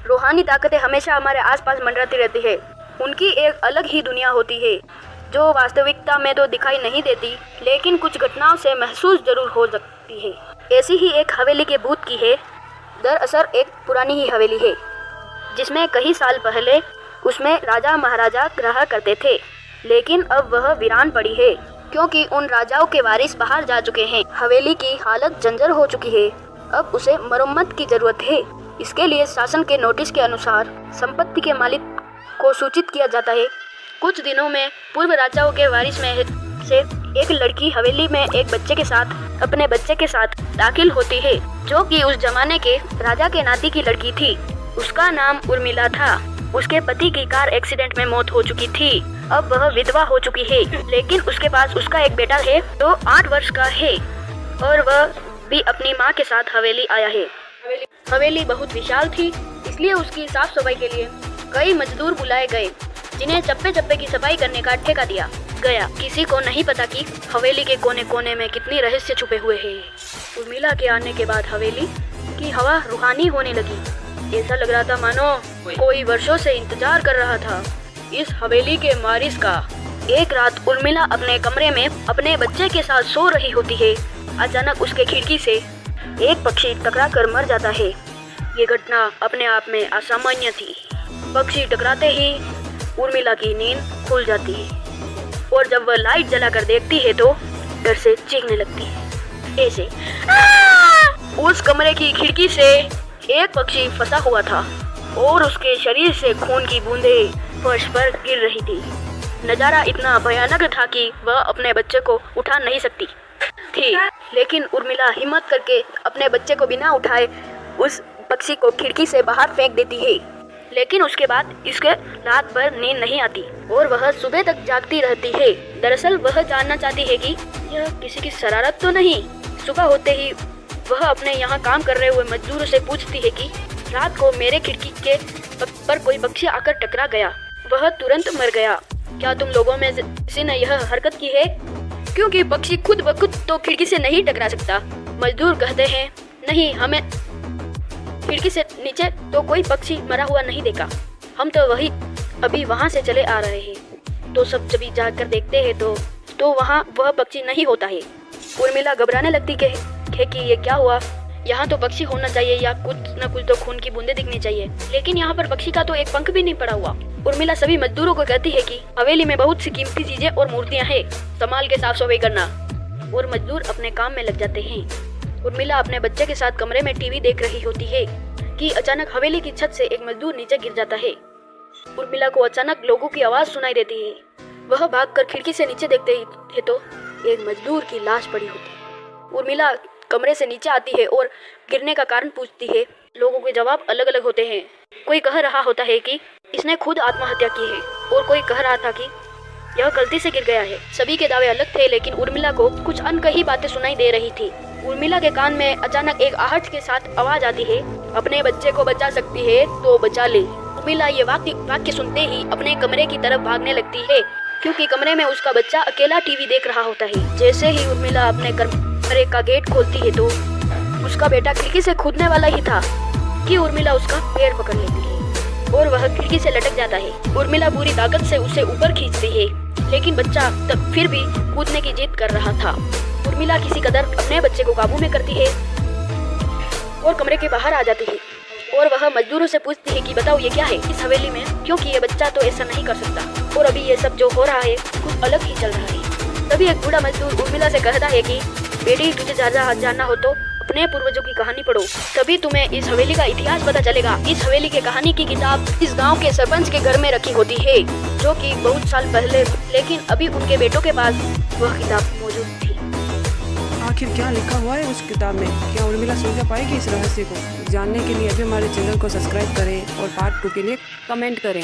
रूहानी ताकतें हमेशा हमारे आसपास मंडराती रहती है। उनकी एक अलग ही दुनिया होती है जो वास्तविकता में तो दिखाई नहीं देती, लेकिन कुछ घटनाओं से महसूस जरूर हो सकती है। ऐसी ही एक हवेली के भूत की है। दरअसल एक पुरानी ही हवेली है जिसमें कई साल पहले उसमें राजा महाराजा रहा करते थे, लेकिन अब वह वीरान पड़ी है क्योंकि उन राजाओं के वारिस बाहर जा चुके हैं। हवेली की हालत जर्जर हो चुकी है। अब उसे मरम्मत की जरूरत है। इसके लिए शासन के नोटिस के अनुसार संपत्ति के मालिक को सूचित किया जाता है। कुछ दिनों में पूर्व राजाओं के वारिस में से एक लड़की हवेली में एक बच्चे के साथ अपने बच्चे के साथ दाखिल होती है, जो कि उस जमाने के राजा के नाती की लड़की थी। उसका नाम उर्मिला था। उसके पति की कार एक्सीडेंट में मौत हो चुकी थी। अब वह विधवा हो चुकी है, लेकिन उसके पास उसका एक बेटा है जो 8 वर्ष का है और वह भी अपनी माँ के साथ हवेली आया है। हवेली बहुत विशाल थी, इसलिए उसकी साफ सफाई के लिए कई मजदूर बुलाए गए जिन्हें चप्पे चप्पे की सफाई करने का ठेका दिया गया। किसी को नहीं पता कि हवेली के कोने कोने में कितनी रहस्य छुपे हुए हैं। उर्मिला के आने के बाद हवेली की हवा रूहानी होने लगी। ऐसा लग रहा था मानो कोई वर्षों से इंतजार कर रहा था इस हवेली के वारिस का। एक रात उर्मिला अपने कमरे में अपने बच्चे के साथ सो रही होती है। अचानक उसके खिड़की से एक पक्षी टकरा कर मर जाता है। ये घटना अपने आप में असामान्य थी। पक्षी टकराते ही उर्मिला की नींद खुल जाती है और जब वह लाइट जलाकर देखती है तो डर से चीखने लगती है। ऐसे उस कमरे की खिड़की से एक पक्षी फंसा हुआ था और उसके शरीर से खून की बूंदें फर्श पर गिर रही थी। नजारा इतना भयानक था कि वह अपने बच्चे को उठा नहीं सकती थी, लेकिन उर्मिला हिम्मत करके अपने बच्चे को बिना उठाए उस पक्षी को खिड़की से बाहर फेंक देती है। लेकिन उसके बाद इसके रात भर नींद नहीं आती और वह सुबह तक जागती रहती है। दरअसल वह जानना चाहती है कि यह किसी की शरारत तो नहीं। सुबह होते ही वह अपने यहाँ काम कर रहे हुए मजदूरों से पूछती है कि रात को मेरे खिड़की के पर कोई पक्षी आकर टकरा गया, वह तुरंत मर गया। क्या तुम लोगों में किसी ने यह हरकत की है? क्योंकि पक्षी खुद ब खुद तो खिड़की से नहीं टकरा सकता। मजदूर कहते हैं नहीं, हमें खिड़की से नीचे तो कोई पक्षी मरा हुआ नहीं देखा। हम तो अभी वहाँ से चले आ रहे हैं। तो सब जब जाकर देखते हैं तो वहाँ वह पक्षी नहीं होता है। उर्मिला घबराने लगती है कि ये क्या हुआ। यहाँ तो पक्षी होना चाहिए या कुछ न कुछ तो खून की बूंदें दिखनी चाहिए, लेकिन यहाँ पर पक्षी का तो एक पंख भी नहीं पड़ा हुआ। उर्मिला सभी मजदूरों को कहती है कि हवेली में बहुत सी कीमती चीजें और मूर्तियाँ हैं, संभाल के साफ सफाई करना। और मजदूर अपने काम में लग जाते हैं। उर्मिला अपने बच्चे के साथ कमरे में टीवी देख रही होती है कि अचानक हवेली की छत से एक मजदूर नीचे गिर जाता है। उर्मिला को अचानक लोगों की आवाज सुनाई देती है। वह भागकर खिड़की से नीचे देखते है तो एक मजदूर की लाश पड़ी होती है। उर्मिला कमरे से नीचे आती है और गिरने का कारण पूछती है। लोगों के जवाब अलग अलग होते हैं। कोई कह रहा होता है कि इसने खुद आत्महत्या की है और कोई कह रहा था कि यह गलती से गिर गया है। सभी के दावे अलग थे, लेकिन उर्मिला को कुछ अनकही बातें सुनाई दे रही थी। उर्मिला के कान में अचानक एक आहट के साथ आवाज आती है, अपने बच्चे को बचा सकती है तो बचा ले। उर्मिला ये वाक्य सुनते ही अपने कमरे की तरफ भागने लगती है, क्योंकि कमरे में उसका बच्चा अकेला टीवी देख रहा होता है। जैसे ही उर्मिला अपने कमरे का गेट खोलती है तो उसका बेटा खिड़की से कूदने वाला ही था कि उर्मिला उसका पैर पकड़ लेती है और वह खिड़की से लटक जाता है। उर्मिला पूरी ताकत से उसे ऊपर खींचती है, लेकिन बच्चा तब फिर भी कूदने की जिद कर रहा था। उर्मिला किसी कदर अपने बच्चे को काबू में करती है और कमरे के बाहर आ जाती है और वह मजदूरों से पूछती है कि बताओ ये क्या है इस हवेली में, क्योंकि ये बच्चा तो ऐसा नहीं कर सकता और अभी ये सब जो हो रहा है कुछ अलग ही चल रहा है। तभी एक बूढ़ा मजदूर उर्मिला से कहता है कि बेटी, तुझे जानना हो तो अपने पूर्वजों की कहानी पढ़ो, तभी तुम्हें इस हवेली का इतिहास पता चलेगा। इस हवेली के कहानी की किताब इस गांव के सरपंच के घर में रखी होती है, जो कि बहुत साल पहले, लेकिन अभी उनके बेटों के पास वह किताब मौजूद थी। आखिर क्या लिखा हुआ है उस किताब में? क्या उर्मिला सुलझा पाएगी इस रहस्य को? जानने के लिए अभी हमारे चैनल को सब्सक्राइब करें और पार्ट 2 के लिए कमेंट करें।